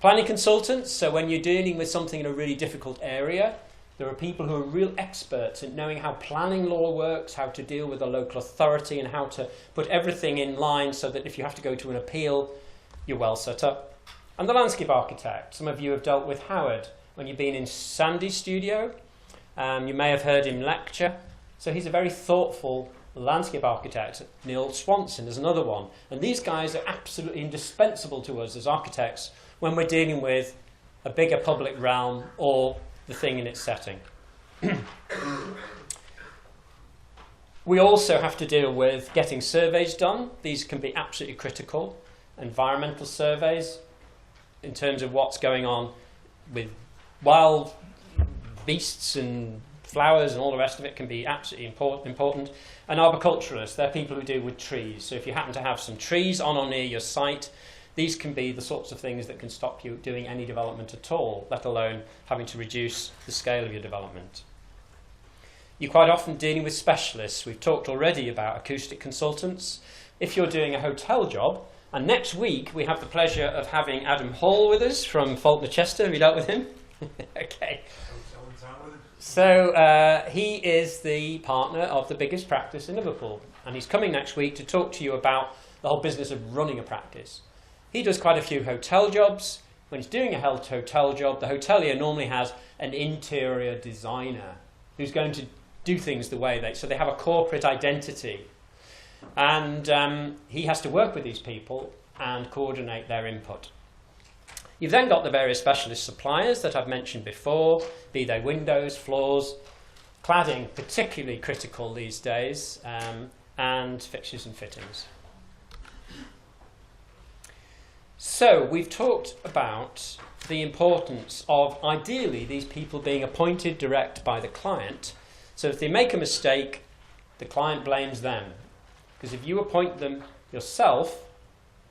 Planning consultants, so when you're dealing with something in a really difficult area, there are people who are real experts at knowing how planning law works, how to deal with a local authority, and how to put everything in line so that if you have to go to an appeal, you're well set up. And the landscape architect. Some of you have dealt with Howard when you've been in Sandy's studio. You may have heard him lecture. So he's a very thoughtful landscape architect. Neil Swanson is another one. And these guys are absolutely indispensable to us as architects when we're dealing with a bigger public realm or the thing in its setting. We also have to deal with getting surveys done. These can be absolutely critical. Environmental surveys in terms of what's going on with wild beasts and flowers and all the rest of it can be absolutely important. And arboriculturists, they're people who deal with trees. So if you happen to have some trees on or near your site, these can be the sorts of things that can stop you doing any development at all, let alone having to reduce the scale of your development. You're quite often dealing with specialists. We've talked already about acoustic consultants. If you're doing a hotel job, and next week we have the pleasure of having Adam Hall with us from Faulkner Chester. Have you dealt with him? Okay. So he is the partner of the biggest practice in Liverpool, and he's coming next week to talk to you about the whole business of running a practice. He does quite a few hotel jobs. When he's doing a hotel job, the hotelier normally has an interior designer who's going to do things the way so they have a corporate identity. And he has to work with these people and coordinate their input. You've then got the various specialist suppliers that I've mentioned before, be they windows, floors, cladding, particularly critical these days, and fixtures and fittings. So we've talked about the importance of ideally these people being appointed direct by the client. So if they make a mistake, the client blames them. Because if you appoint them yourself,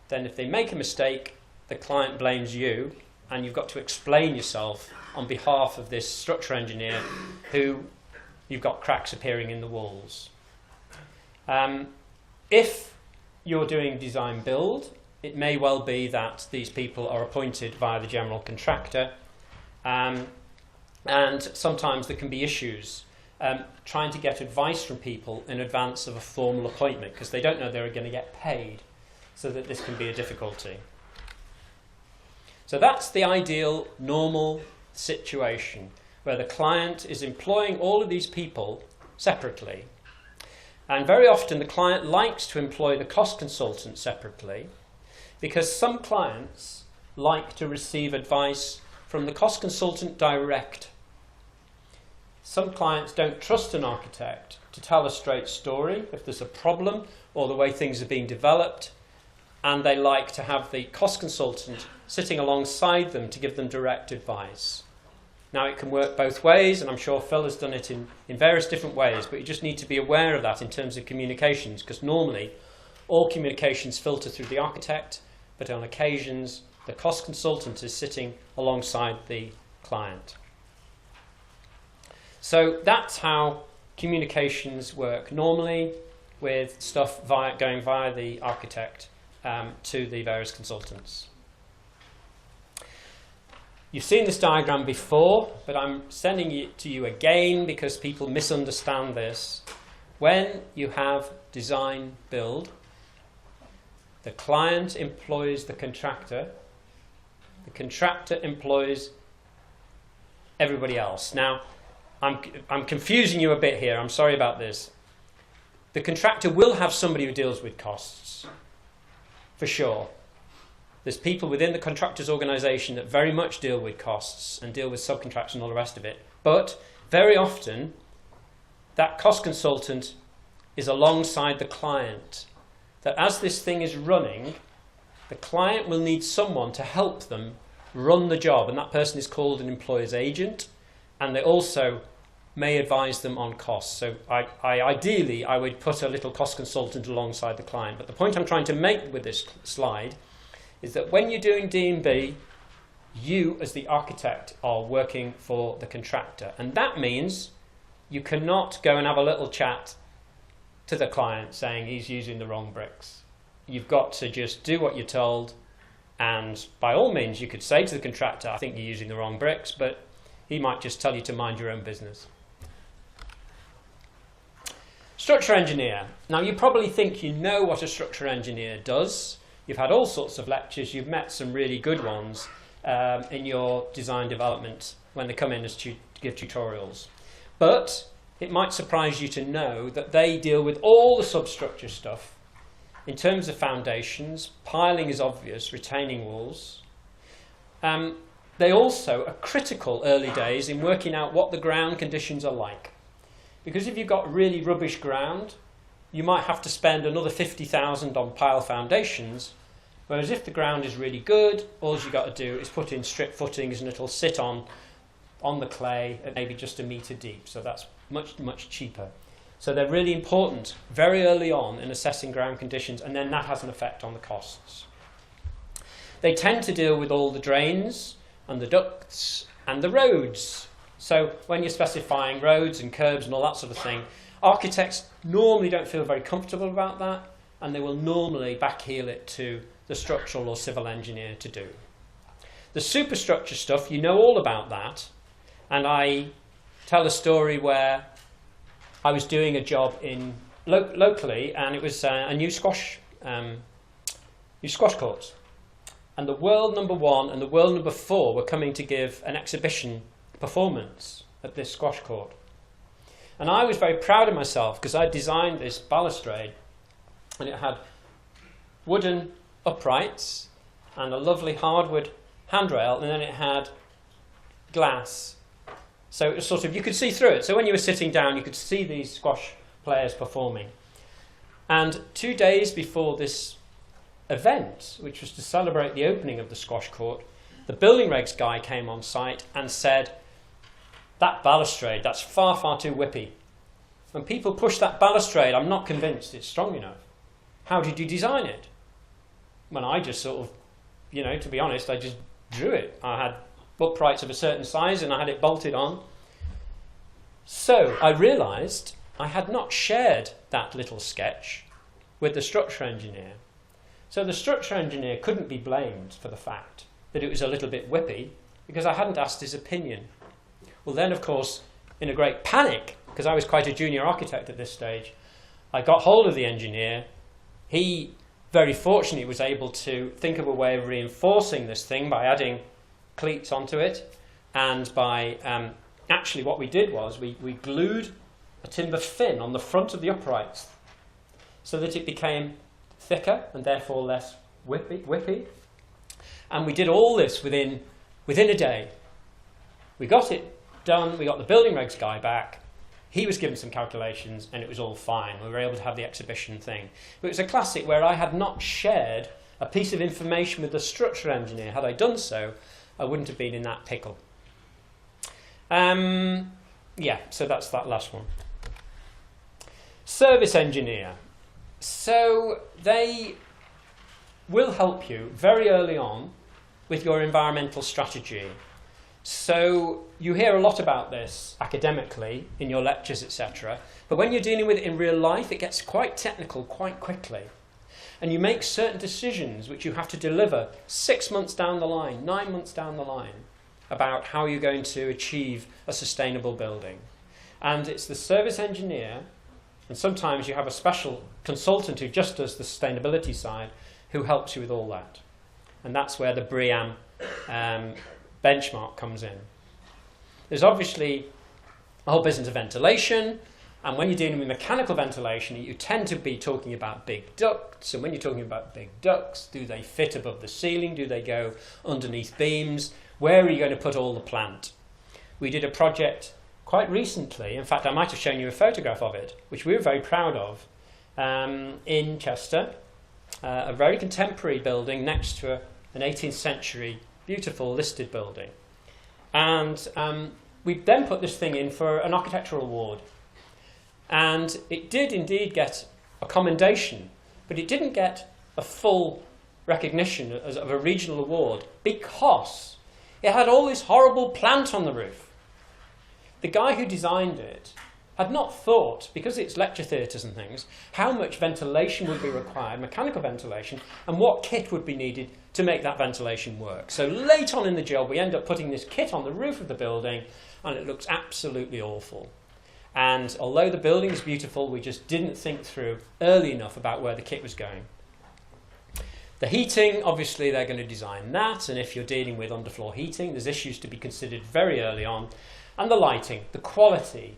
then if they make a mistake, the client blames you, and you've got to explain yourself on behalf of this structure engineer who you've got cracks appearing in the walls. If you're doing design build, it may well be that these people are appointed via the general contractor, and sometimes there can be issues trying to get advice from people in advance of a formal appointment because they don't know they're going to get paid, so that this can be a difficulty. So that's the ideal normal situation where the client is employing all of these people separately, and very often the client likes to employ the cost consultant separately because some clients like to receive advice from the cost consultant direct. Some clients don't trust an architect to tell a straight story if there's a problem or the way things are being developed, and they like to have the cost consultant sitting alongside them to give them direct advice. Now it can work both ways, and I'm sure Phil has done it in various different ways, but you just need to be aware of that in terms of communications, because normally all communications filter through the architect, but on occasions the cost consultant is sitting alongside the client. So that's how communications work normally, with stuff going via the architect to the various consultants. You've seen this diagram before, but I'm sending it to you again because people misunderstand this. When you have design build, the client employs the contractor employs everybody else. Now, I'm confusing you a bit here, I'm sorry about this. The contractor will have somebody who deals with costs, for sure. There's people within the contractor's organisation that very much deal with costs and deal with subcontracts and all the rest of it. But very often, that cost consultant is alongside the client. That as this thing is running, the client will need someone to help them run the job, and that person is called an employer's agent, and they also may advise them on costs. So ideally, I would put a little cost consultant alongside the client. But the point I'm trying to make with this slide is that when you're doing D&B, you as the architect are working for the contractor. And that means you cannot go and have a little chat to the client saying he's using the wrong bricks. You've got to just do what you're told And by all means, you could say to the contractor, I think you're using the wrong bricks, but he might just tell you to mind your own business. Structure engineer. Now, you probably think you know what a structure engineer does. You've had all sorts of lectures. You've met some really good ones in your design development when they come in as to give tutorials. But it might surprise you to know that they deal with all the substructure stuff. In terms of foundations, piling is obvious, retaining walls. They also are critical early days in working out what the ground conditions are like. Because if you've got really rubbish ground, you might have to spend another 50,000 on pile foundations, whereas if the ground is really good, all you've got to do is put in strip footings and it'll sit on the clay at maybe just 1 metre deep, so that's much, much cheaper. So they're really important very early on in assessing ground conditions, and then that has an effect on the costs. They tend to deal with all the drains and the ducts and the roads. So when you're specifying roads and curbs and all that sort of thing, architects normally don't feel very comfortable about that, and they will normally backheel it to the structural or civil engineer to do. The superstructure stuff, you know all about that, and I tell a story where I was doing a job in locally, and it was a new squash courts. And the world number 1 and the world number 4 were coming to give an exhibition performance at this squash court. And I was very proud of myself because I designed this balustrade, and it had wooden uprights and a lovely hardwood handrail, and then it had glass. So it was sort of, you could see through it. So when you were sitting down, you could see these squash players performing. And 2 days before this event, which was to celebrate the opening of the squash court, the building regs guy came on site and said, that balustrade, that's far, far too whippy. When people push that balustrade, I'm not convinced it's strong enough. How did you design it? Well, I just sort of, to be honest, I just drew it. I had uprights of a certain size and I had it bolted on. So I realised I had not shared that little sketch with the structure engineer. So the structure engineer couldn't be blamed for the fact that it was a little bit whippy because I hadn't asked his opinion. Well, then, of course, in a great panic, because I was quite a junior architect at this stage, I got hold of the engineer. He, very fortunately, was able to think of a way of reinforcing this thing by adding cleats onto it, and by actually what we did was we glued a timber fin on the front of the uprights so that it became thicker and therefore less whippy. And we did all this within a day. We got it done, we got the building regs guy back, he was given some calculations and it was all fine. We were able to have the exhibition thing. But it was a classic where I had not shared a piece of information with the structure engineer. Had I done so, I wouldn't have been in that pickle. Yeah, so that's that last one. Service engineer. So they will help you very early on with your environmental strategy. So you hear a lot about this academically in your lectures, etc. But when you're dealing with it in real life, it gets quite technical quite quickly. And you make certain decisions which you have to deliver 6 months down the line, 9 months down the line, about how you're going to achieve a sustainable building. And it's the service engineer, and sometimes you have a special consultant who just does the sustainability side, who helps you with all that. And that's where the BREEAM benchmark comes in. There's obviously a whole business of ventilation, and when you're dealing with mechanical ventilation, you tend to be talking about big ducts, and when you're talking about big ducts, do they fit above the ceiling? Do they go underneath beams? Where are you going to put all the plant? We did a project quite recently, in fact I might have shown you a photograph of it, which we were very proud of, in Chester, a very contemporary building next to an 18th century beautiful listed building. And we then put this thing in for an architectural award. And it did indeed get a commendation, but it didn't get a full recognition of a regional award because it had all this horrible plant on the roof. The guy who designed it had not thought, because it's lecture theatres and things, how much ventilation would be required, mechanical ventilation, and what kit would be needed to make that ventilation work. So late on in the job, we end up putting this kit on the roof of the building, and it looks absolutely awful. And although the building is beautiful, we just didn't think through early enough about where the kit was going. The heating, obviously they're going to design that, and if you're dealing with underfloor heating, there's issues to be considered very early on. And the lighting, the quality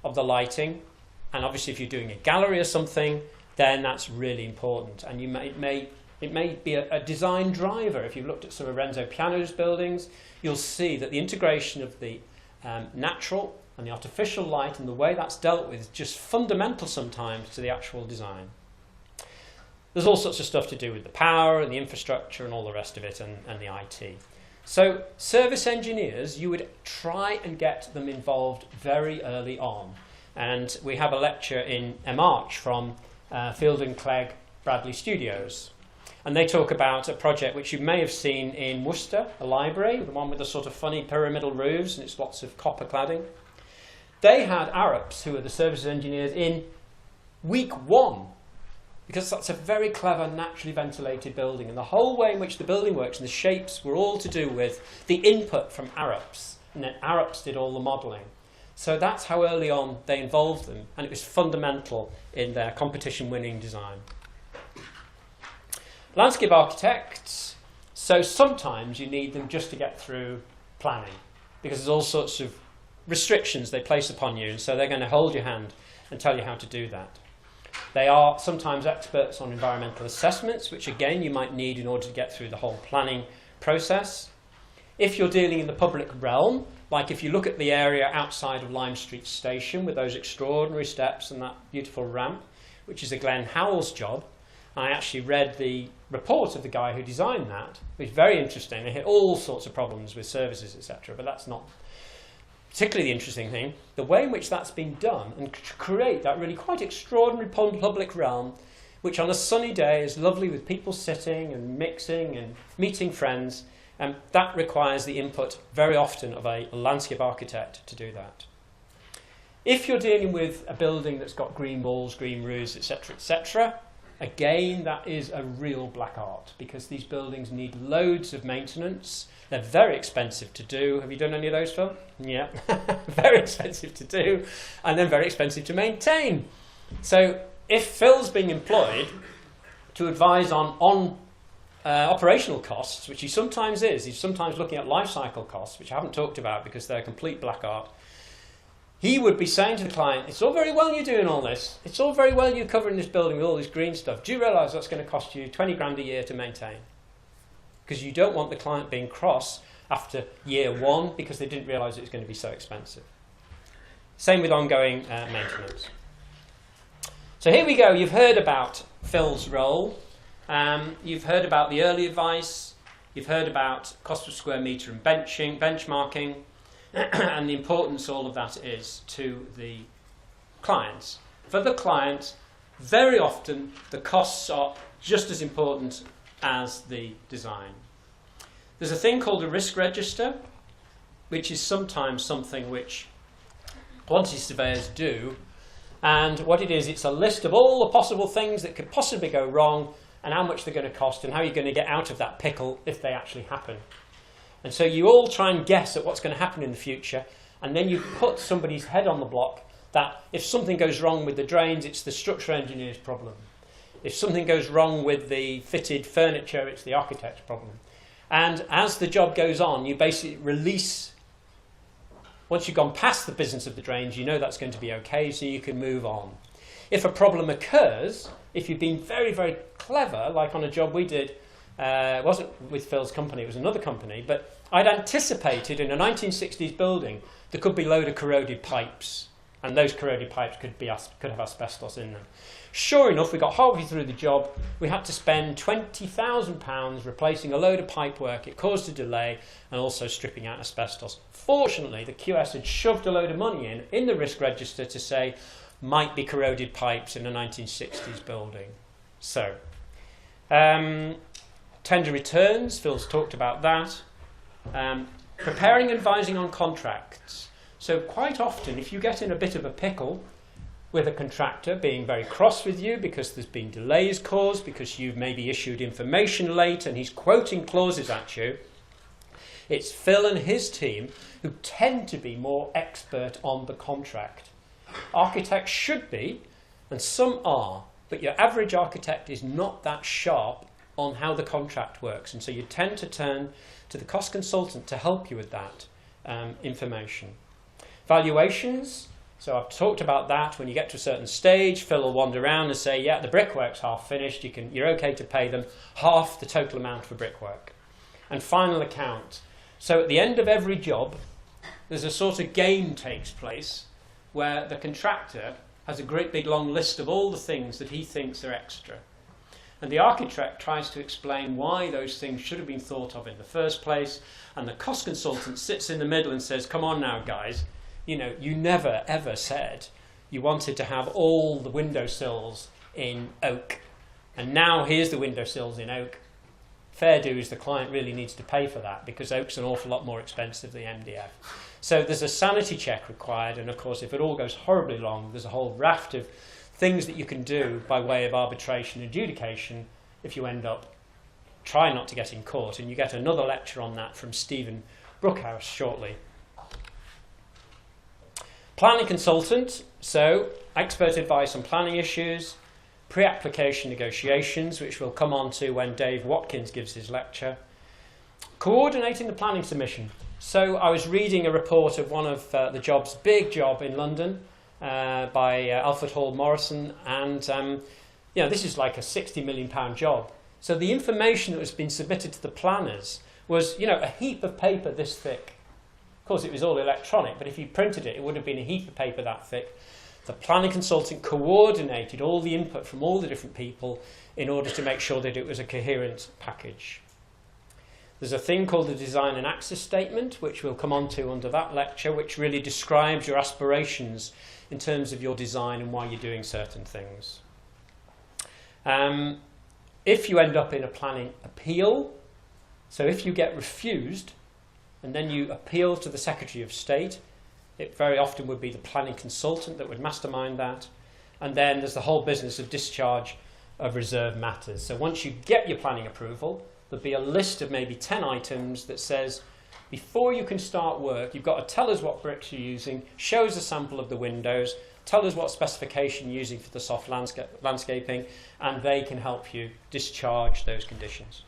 of the lighting, and obviously if you're doing a gallery or something, then that's really important. And it may be a design driver. If you've looked at some of Renzo Piano's buildings, you'll see that the integration of the natural and the artificial light and the way that's dealt with is just fundamental sometimes to the actual design. There's all sorts of stuff to do with the power and the infrastructure and all the rest of it, and the IT. So service engineers, you would try and get them involved very early on. And we have a lecture in March from Field & Clegg Bradley Studios. And they talk about a project which you may have seen in Worcester, a library, the one with the sort of funny pyramidal roofs, and it's lots of copper cladding. They had Arabs, who are the services engineers, in week 1, because that's a very clever, naturally ventilated building. And the whole way in which the building works and the shapes were all to do with the input from Arabs. And then Arabs did all the modelling. So that's how early on they involved them. And it was fundamental in their competition-winning design. Landscape architects. So sometimes you need them just to get through planning, because there's all sorts of restrictions they place upon you. And so they're going to hold your hand and tell you how to do that. They are sometimes experts on environmental assessments, which again you might need in order to get through the whole planning process. If you're dealing in the public realm, like if you look at the area outside of Lime Street Station with those extraordinary steps and that beautiful ramp, which is a Glenn Howells job, I actually read the report of the guy who designed that, which is very interesting. They hit all sorts of problems with services, etc., but that's not particularly the interesting thing, the way in which that's been done and to create that really quite extraordinary public realm, which on a sunny day is lovely with people sitting and mixing and meeting friends, and that requires the input very often of a landscape architect to do that. If you're dealing with a building that's got green walls, green roofs, etc., etc., again, that is a real black art, because these buildings need loads of maintenance. They're very expensive to do. Have you done any of those, Phil? Yeah, very expensive to do, and then very expensive to maintain. So if Phil's being employed to advise on operational costs, which he sometimes is, he's sometimes looking at life cycle costs, which I haven't talked about because they're complete black art, he would be saying to the client, it's all very well you're doing all this. It's all very well you're covering this building with all this green stuff. Do you realise that's going to cost you 20 grand a year to maintain? Because you don't want the client being cross after year 1 because they didn't realise it was going to be so expensive. Same with ongoing maintenance. So here we go. You've heard about Phil's role. You've heard about the early advice. You've heard about cost per square metre and benchmarking, and the importance all of that is to the clients. For the client, very often the costs are just as important as the design. There's a thing called a risk register, which is sometimes something which quantity surveyors do, and what it is, it's a list of all the possible things that could possibly go wrong and how much they're going to cost and how you're going to get out of that pickle if they actually happen. And so you all try and guess at what's going to happen in the future, and then you put somebody's head on the block that if something goes wrong with the drains, it's the structural engineer's problem. If something goes wrong with the fitted furniture, it's the architect's problem. And as the job goes on, you basically release, once you've gone past the business of the drains, you know that's going to be okay, so you can move on. If a problem occurs, if you've been very, very clever, like on a job we did, it wasn't with Phil's company, it was another company, but I'd anticipated in a 1960s building there could be a load of corroded pipes, and those corroded pipes could have asbestos in them. Sure enough, we got halfway through the job, we had to spend £20,000 replacing a load of pipework. It caused a delay and also stripping out asbestos. Fortunately, the QS had shoved a load of money in the risk register to say, might be corroded pipes in a 1960s building. So, tender returns, Phil's talked about that. Preparing and advising on contracts. So quite often, if you get in a bit of a pickle with a contractor being very cross with you because there's been delays caused, because you've maybe issued information late and he's quoting clauses at you, it's Phil and his team who tend to be more expert on the contract. Architects should be, and some are, but your average architect is not that sharp on how the contract works, and so you tend to turn to the cost consultant to help you with that information. Valuations, so I've talked about that. When you get to a certain stage, Phil will wander around and say, yeah, the brickwork's half finished, you're okay to pay them half the total amount for brickwork. And final account. So at the end of every job, there's a sort of game takes place where the contractor has a great big long list of all the things that he thinks are extra. And the architect tries to explain why those things should have been thought of in the first place, and the cost consultant sits in the middle and says, come on now guys, you know, you never ever said you wanted to have all the windowsills in oak, and now here's the windowsills in oak. Fair dues, the client really needs to pay for that because oak's an awful lot more expensive than MDF. So there's a sanity check required, and of course if it all goes horribly wrong, there's a whole raft of things that you can do by way of arbitration and adjudication if you end up trying not to get in court, and you get another lecture on that from Stephen Brookhouse shortly. Planning consultant, so expert advice on planning issues, pre-application negotiations, which we'll come on to when Dave Watkins gives his lecture, coordinating the planning submission. So I was reading a report of one of the jobs, big job in London, by Alfred Hall Morrison, and you know, this is like a £60 million job. So the information that was being submitted to the planners was, you know, a heap of paper this thick. Of course, it was all electronic, but if you printed it, it would have been a heap of paper that thick. The planning consultant coordinated all the input from all the different people in order to make sure that it was a coherent package. There's a thing called the design and access statement, which we'll come on to under that lecture, which really describes your aspirations in terms of your design and why you're doing certain things. If you end up in a planning appeal, so if you get refused and then you appeal to the Secretary of State, it very often would be the planning consultant that would mastermind that. And then there's the whole business of discharge of reserved matters. So once you get your planning approval, there'll be a list of maybe 10 items that says, before you can start work, you've got to tell us what bricks you're using, show us a sample of the windows, tell us what specification you're using for the soft landscaping, and they can help you discharge those conditions.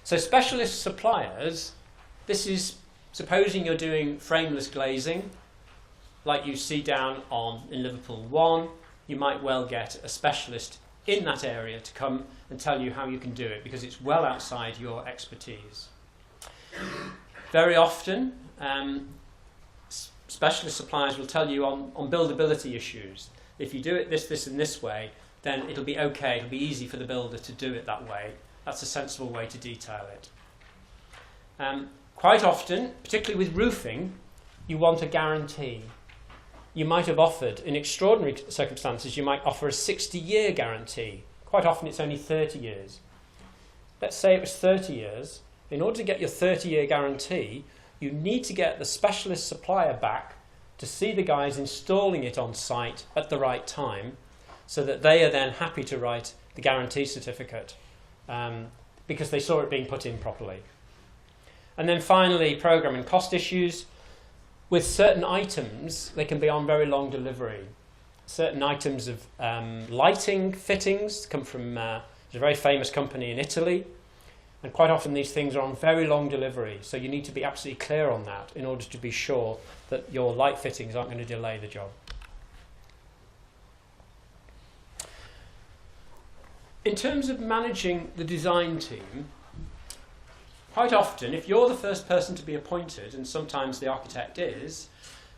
So specialist suppliers, this is supposing you're doing frameless glazing, like you see down in Liverpool 1, you might well get a specialist in that area to come and tell you how you can do it, because it's well outside your expertise. Very often, specialist suppliers will tell you on buildability issues, if you do it this and this way, then it'll be okay, it'll be easy for the builder to do it that way. That's a sensible way to detail it. Quite often, particularly with roofing, you want a guarantee. You might have offered, in extraordinary circumstances, you might offer a 60-year guarantee. Quite often it's only 30 years. Let's say it was 30 years. In order to get your 30-year guarantee, you need to get the specialist supplier back to see the guys installing it on site at the right time, so that they are then happy to write the guarantee certificate because they saw it being put in properly. And then finally, program and cost issues. With certain items, they can be on very long delivery. Certain items of lighting fittings come from there's a very famous company in Italy, and quite often these things are on very long delivery, so you need to be absolutely clear on that in order to be sure that your light fittings aren't going to delay the job. In terms of managing the design team, quite often, if you're the first person to be appointed, and sometimes the architect is,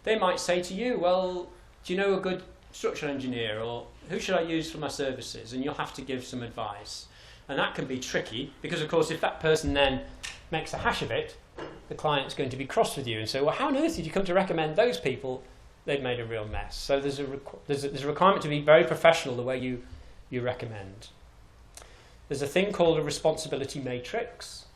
they might say to you, well, do you know a good structural engineer, or who should I use for my services? And you'll have to give some advice. And that can be tricky, because of course if that person then makes a hash of it, the client's going to be cross with you and say, well, how on earth did you come to recommend those people? They've made a real mess. So there's a requirement to be very professional the way you recommend. There's a thing called a responsibility matrix.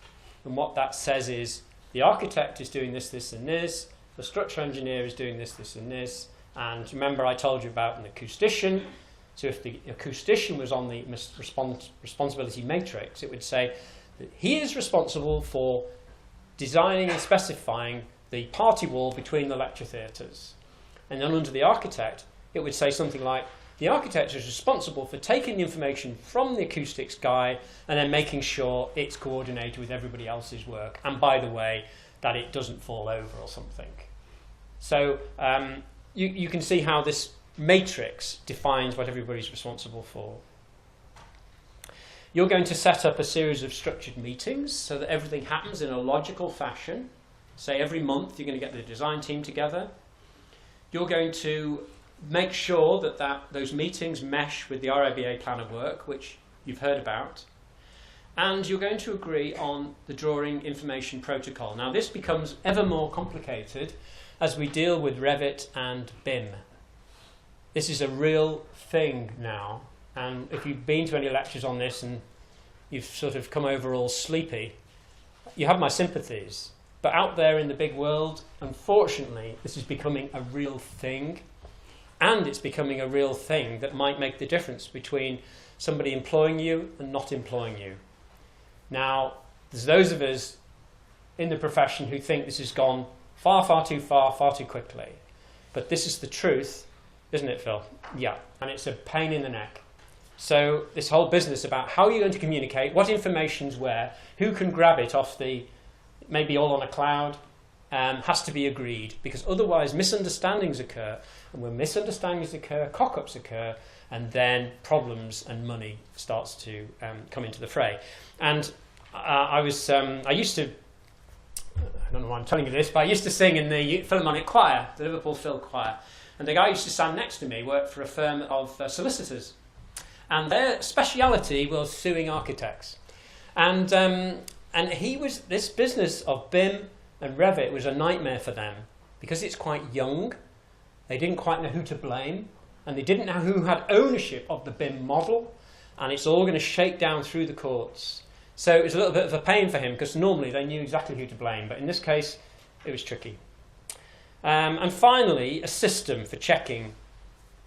And what that says is, the architect is doing this, this and this, the structural engineer is doing this, this and this, and remember I told you about an acoustician. So if the acoustician was on the responsibility matrix, it would say that he is responsible for designing and specifying the party wall between the lecture theatres. And then under the architect, it would say something like, the architect is responsible for taking the information from the acoustics guy and then making sure it's coordinated with everybody else's work. And by the way, that it doesn't fall over or something. So you can see how this matrix defines what everybody's responsible for. You're going to set up a series of structured meetings so that everything happens in a logical fashion. Say every month you're going to get the design team together. You're going to make sure that those meetings mesh with the RIBA plan of work, which you've heard about. And you're going to agree on the drawing information protocol. Now this becomes ever more complicated as we deal with Revit and BIM. This is a real thing now, and if you've been to any lectures on this and you've sort of come over all sleepy, you have my sympathies. But out there in the big world, unfortunately, this is becoming a real thing, and it's becoming a real thing that might make the difference between somebody employing you and not employing you. Now, there's those of us in the profession who think this has gone far, far too far, far too quickly. But this is the truth. Isn't it, Phil? Yeah, and it's a pain in the neck. So this whole business about how you're going to communicate, what information's where, who can grab it off the, maybe all on a cloud, has to be agreed, because otherwise misunderstandings occur, and when misunderstandings occur, cock-ups occur, and then problems and money starts to come into the fray. And I used to, I don't know why I'm telling you this, but I used to sing in the Philharmonic Choir, the Liverpool Phil Choir. And the guy who used to stand next to me worked for a firm of solicitors. And their speciality was suing architects. And this business of BIM and Revit was a nightmare for them because it's quite young. They didn't quite know who to blame. And they didn't know who had ownership of the BIM model. And it's all going to shake down through the courts. So it was a little bit of a pain for him because normally they knew exactly who to blame. But in this case, it was tricky. And finally, a system for checking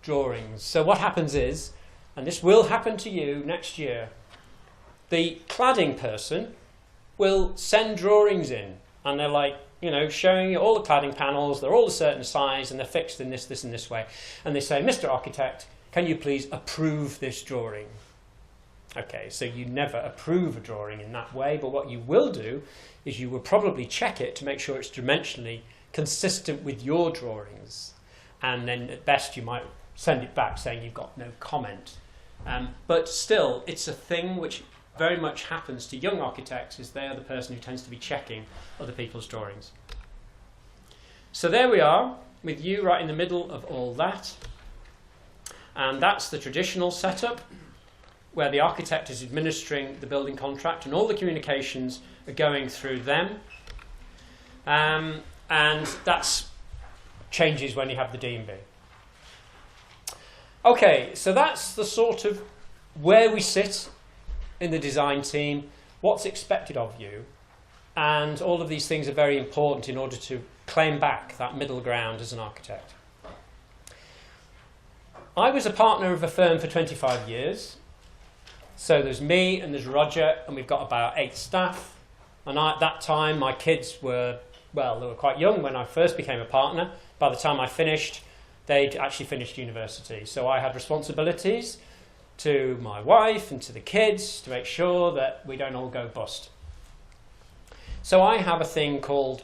drawings. So what happens is, and this will happen to you next year, the cladding person will send drawings in, and they're like, you know, showing you all the cladding panels, they're all a certain size, and they're fixed in this, this, and this way. And they say, Mr. Architect, can you please approve this drawing? Okay, so you never approve a drawing in that way, but what you will do is you will probably check it to make sure it's dimensionally consistent with your drawings, and then at best you might send it back saying you've got no comment. But still, it's a thing which very much happens to young architects, is they are the person who tends to be checking other people's drawings. So there we are, with you right in the middle of all that, and that's the traditional setup, where the architect is administering the building contract and all the communications are going through them. And that changes when you have the D&B. Okay, so that's the sort of where we sit in the design team, what's expected of you, and all of these things are very important in order to claim back that middle ground as an architect. I was a partner of a firm for 25 years. So there's me and there's Roger, and we've got about 8 staff. And at that time, my kids were, well, they were quite young when I first became a partner. By the time I finished, they'd actually finished university. So I had responsibilities to my wife and to the kids to make sure that we don't all go bust. So I have a thing called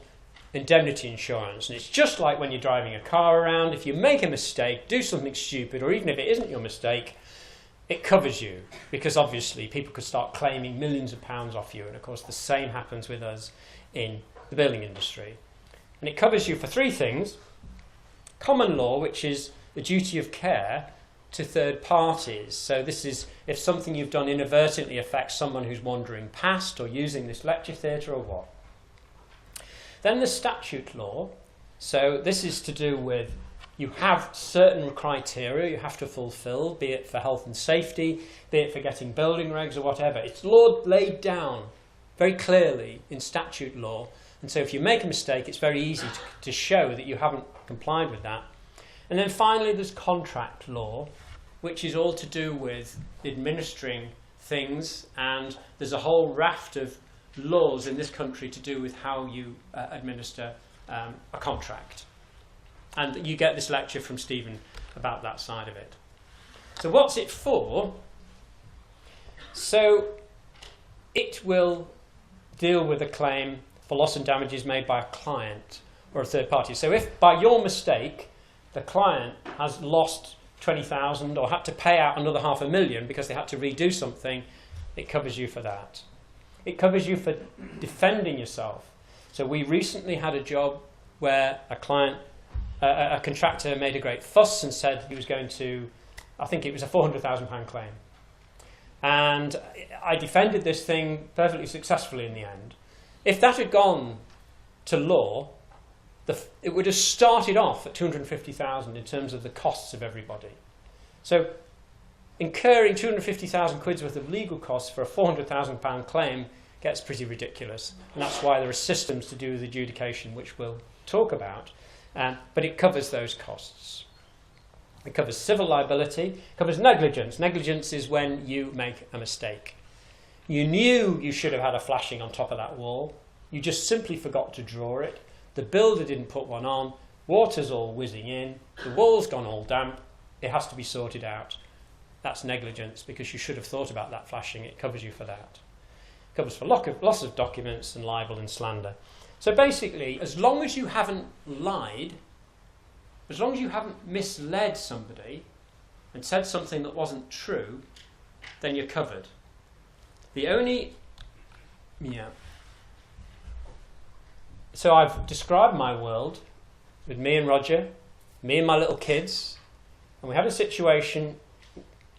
indemnity insurance, and it's just like when you're driving a car around. If you make a mistake, do something stupid, or even if it isn't your mistake, it covers you, because obviously people could start claiming millions of pounds off you, and of course the same happens with us in the building industry. And it covers you for 3 things. Common law, which is the duty of care to third parties. So this is if something you've done inadvertently affects someone who's wandering past or using this lecture theatre or what. Then the statute law. So this is to do with you have certain criteria you have to fulfil, be it for health and safety, be it for getting building regs or whatever. It's laid down very clearly in statute law And so if you make a mistake, it's very easy to show that you haven't complied with that. And then finally, there's contract law, which is all to do with administering things, and there's a whole raft of laws in this country to do with how you administer a contract. And you get this lecture from Stephen about that side of it. So what's it for? So it will deal with a claim for loss and damages made by a client or a third party. So if by your mistake the client has lost 20,000 or had to pay out another $500,000 because they had to redo something, it covers you for that. It covers you for defending yourself. So we recently had a job where a contractor made a great fuss and said he was going to, I think it was a £400,000 claim. And I defended this thing perfectly successfully in the end. If that had gone to law, it would have started off at 250,000 in terms of the costs of everybody. So incurring 250,000 quid's worth of legal costs for a £400,000 claim gets pretty ridiculous. And that's why there are systems to do with adjudication, which we'll talk about. But it covers those costs. It covers civil liability, it covers negligence. Negligence is when you make a mistake. You knew you should have had a flashing on top of that wall. You just simply forgot to draw it. The builder didn't put one on. Water's all whizzing in. The wall's gone all damp. It has to be sorted out. That's negligence because you should have thought about that flashing. It covers you for that. It covers for loss of documents and libel and slander. So basically, as long as you haven't lied, as long as you haven't misled somebody and said something that wasn't true, then you're covered. The only... So I've described my world with me and Roger, me and my little kids, and we had a situation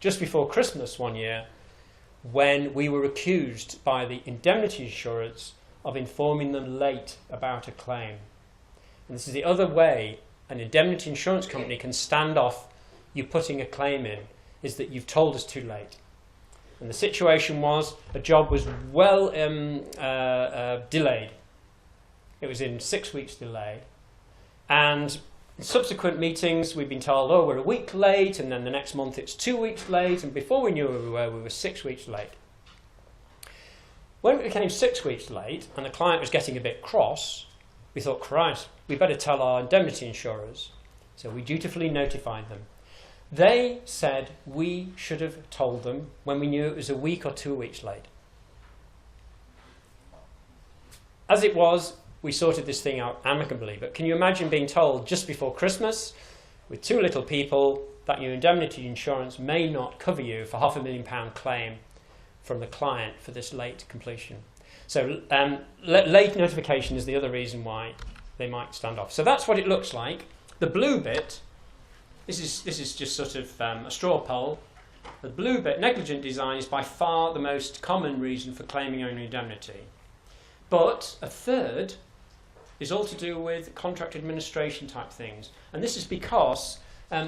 just before Christmas one year when we were accused by the indemnity insurance of informing them late about a claim. And this is the other way an indemnity insurance company can stand off you putting a claim in, is that you've told us too late. And the situation was a job was well delayed. It was in 6 weeks delay. And in subsequent meetings, we've been told, oh, we're a week late, and then the next month it's 2 weeks late, and before we knew where we were 6 weeks late. When it became 6 weeks late, and the client was getting a bit cross, we thought, Christ, we better tell our indemnity insurers. So we dutifully notified them. They said we should have told them when we knew it was a week or 2 weeks late. As it was, we sorted this thing out amicably, but can you imagine being told just before Christmas, with two little people, that your indemnity insurance may not cover you for £500,000 claim from the client for this late completion? So late notification is the other reason why they might stand off. So that's what it looks like. The blue bit, this is just sort of a straw poll. The blue bit, negligent design, is by far the most common reason for claiming only indemnity. But a third is all to do with contract administration type things. And this is because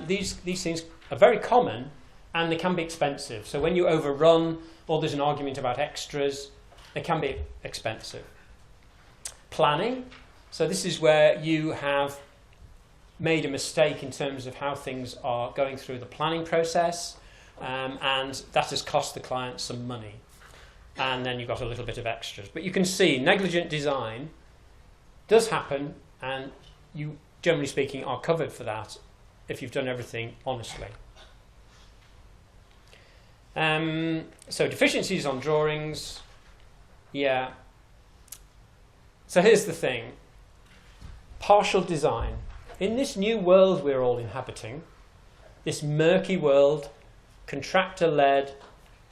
these things are very common and they can be expensive. So when you overrun or there's an argument about extras, they can be expensive. Planning. So this is where you have made a mistake in terms of how things are going through the planning process, and that has cost the client some money. And then you've got a little bit of extras. But you can see negligent design does happen, and you, generally speaking, are covered for that if you've done everything honestly. So deficiencies on drawings, yeah. So here's the thing. Partial design. In this new world we're all inhabiting, this murky world, contractor-led,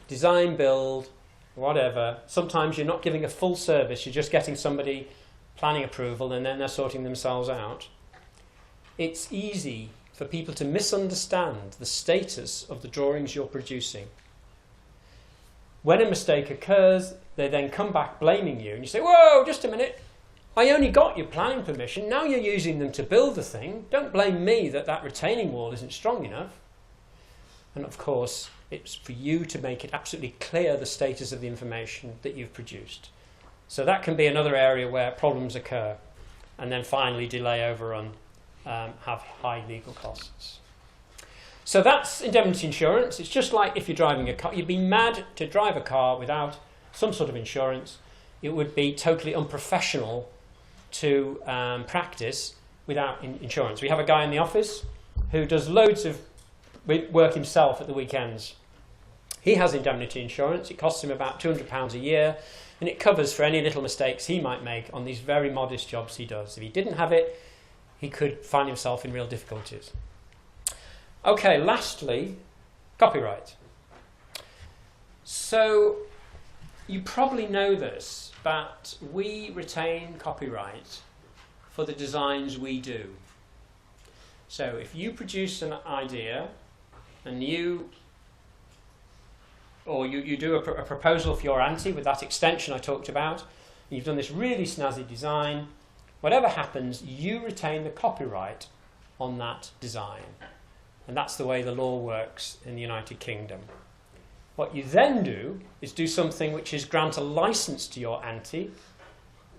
design build, whatever, sometimes you're not giving a full service, you're just getting somebody planning approval and then they're sorting themselves out. It's easy for people to misunderstand the status of the drawings you're producing. When a mistake occurs, they then come back blaming you and you say, whoa, just a minute, I only got your planning permission, now you're using them to build the thing, don't blame me that that retaining wall isn't strong enough. And of course, it's for you to make it absolutely clear the status of the information that you've produced. So that can be another area where problems occur. And then finally, delay, overrun, have high legal costs. So that's indemnity insurance. It's just like if you're driving a car. You'd be mad to drive a car without some sort of insurance. It would be totally unprofessional to practice without insurance. We have a guy in the office who does loads of work himself at the weekends. He has indemnity insurance. It costs him about £200 a year, and it covers for any little mistakes he might make on these very modest jobs he does. If he didn't have it, he could find himself in real difficulties. Okay, lastly, copyright. So you probably know this, but we retain copyright for the designs we do. So if you produce an idea and you do a proposal for your ANTI with that extension I talked about, and you've done this really snazzy design, whatever happens, you retain the copyright on that design. And that's the way the law works in the United Kingdom. What you then do is do something which is grant a license to your ANTI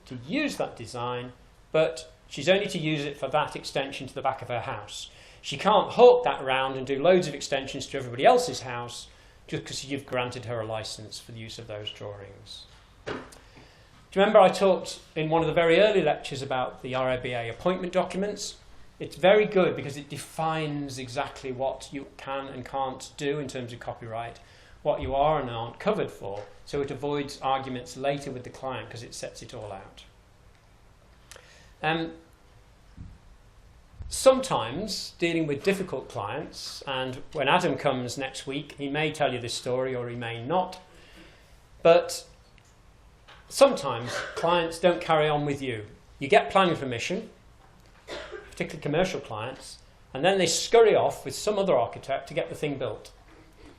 to use that design, but she's only to use it for that extension to the back of her house. She can't hawk that around and do loads of extensions to everybody else's house just because you've granted her a license for the use of those drawings. Do you remember I talked in one of the very early lectures about the RIBA appointment documents? It's very good because it defines exactly what you can and can't do in terms of copyright, what you are and aren't covered for, so it avoids arguments later with the client because it sets it all out. Sometimes, dealing with difficult clients, and when Adam comes next week, he may tell you this story or he may not, but sometimes clients don't carry on with you. You get planning permission, particularly commercial clients, and then they scurry off with some other architect to get the thing built.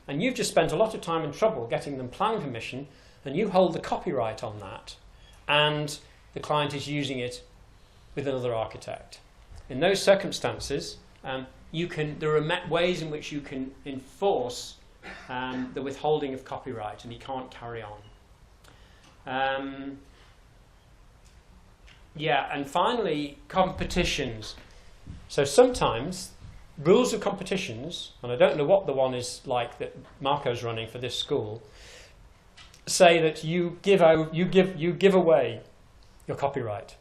And you've just spent a lot of time and trouble getting them planning permission, and you hold the copyright on that, and the client is using it with another architect. In those circumstances, there are ways in which you can enforce the withholding of copyright, and he can't carry on. And finally, competitions. So sometimes rules of competitions, and I don't know what the one is like that Marco's running for this school, say that you give away your copyright.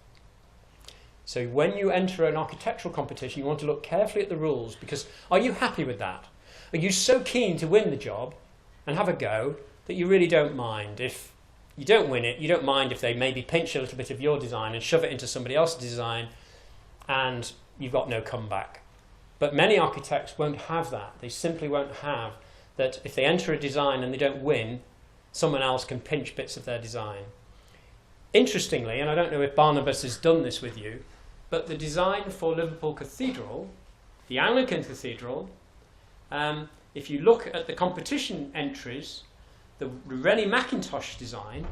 So when you enter an architectural competition, you want to look carefully at the rules, because are you happy with that? Are you so keen to win the job and have a go that you really don't mind if you don't win it? You don't mind if they maybe pinch a little bit of your design and shove it into somebody else's design and you've got no comeback. But many architects won't have that. They simply won't have that if they enter a design and they don't win, someone else can pinch bits of their design. Interestingly, and I don't know if Barnabas has done this with you, but the design for Liverpool Cathedral, the Anglican Cathedral, if you look at the competition entries, the Rennie Mackintosh design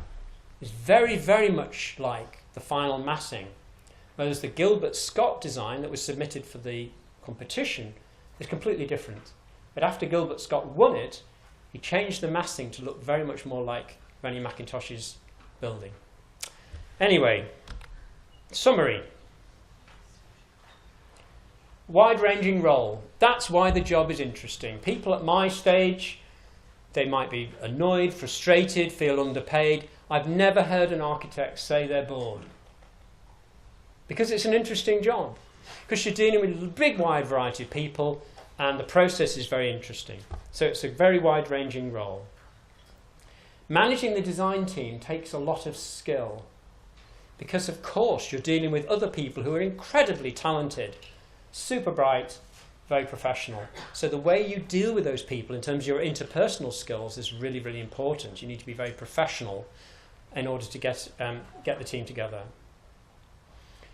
is very, very much like the final massing, whereas the Gilbert Scott design that was submitted for the competition is completely different. But after Gilbert Scott won it, he changed the massing to look very much more like Rennie Mackintosh's building. Anyway, summary. Wide-ranging role. That's why the job is interesting. People at my stage, they might be annoyed, frustrated, feel underpaid. I've never heard an architect say they're bored. Because it's an interesting job. Because you're dealing with a big wide variety of people and the process is very interesting. So it's a very wide-ranging role. Managing the design team takes a lot of skill. Because of course you're dealing with other people who are incredibly talented, super bright, very professional. So the way you deal with those people in terms of your interpersonal skills is really, really important. You need to be very professional in order to get the team together.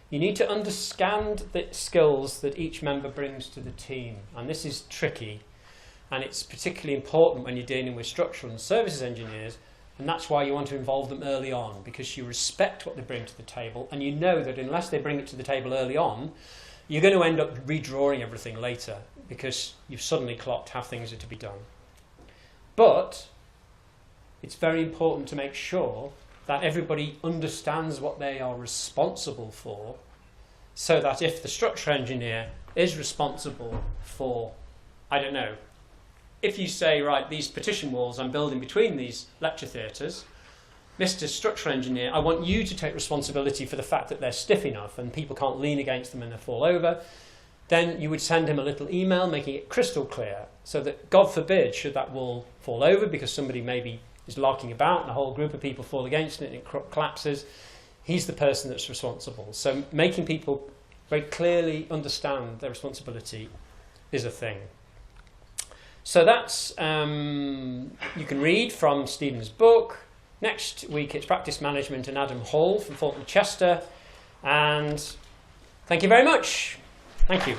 You need to understand the skills that each member brings to the team. And this is tricky. And it's particularly important when you're dealing with structural and services engineers. And that's why you want to involve them early on, because you respect what they bring to the table, and you know that unless they bring it to the table early on, you're going to end up redrawing everything later, because you've suddenly clocked how things are to be done. But it's very important to make sure that everybody understands what they are responsible for, so that if the structural engineer is responsible for, I don't know, if you say, right, these partition walls I'm building between these lecture theatres, Mr. Structural Engineer, I want you to take responsibility for the fact that they're stiff enough and people can't lean against them and they fall over, then you would send him a little email making it crystal clear so that, God forbid, should that wall fall over because somebody maybe is larking about and a whole group of people fall against it and it collapses, he's the person that's responsible. So making people very clearly understand their responsibility is a thing. So that's, you can read from Stephen's book. Next week it's Practice Management and Adam Hall from Fulton Chester. And thank you very much. Thank you.